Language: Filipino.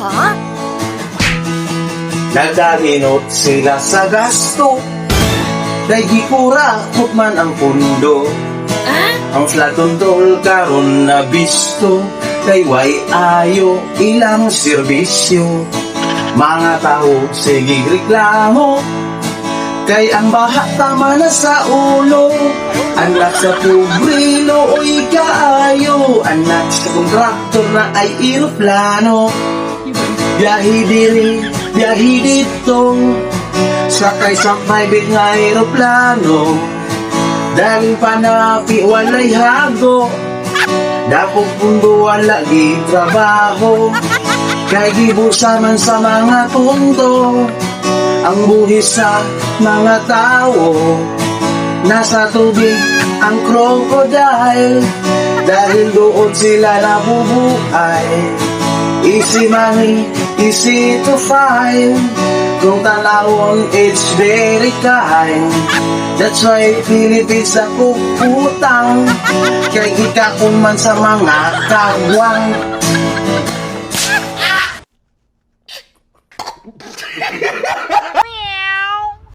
Ha? Nagdahinot sila sa gasto, kay gikura man ang pundo. Ang flatuntol karon na bisto, kay way ayo ilang serbisyo. Mga tao sige reklamo, kay ang baha tama na sa ulo. Anak sa pubrilo oy kaayo, anak sa kontraktor na ay eroplano. Biyahe diri, biyahe dito, sakay sa private nga eroplano. Daling panapi walay hago, dapog pundo wala di trabaho. Kay gibusa man sa mga pundo, ang buhis sa mga tao. Nasa tubig ang crocodile, dahil doon sila nabubuhay. Easy money, easy to find, kung tanawon it's very kind. That's why Philippines sa puputang, kay ikakuman sa mga kagwang.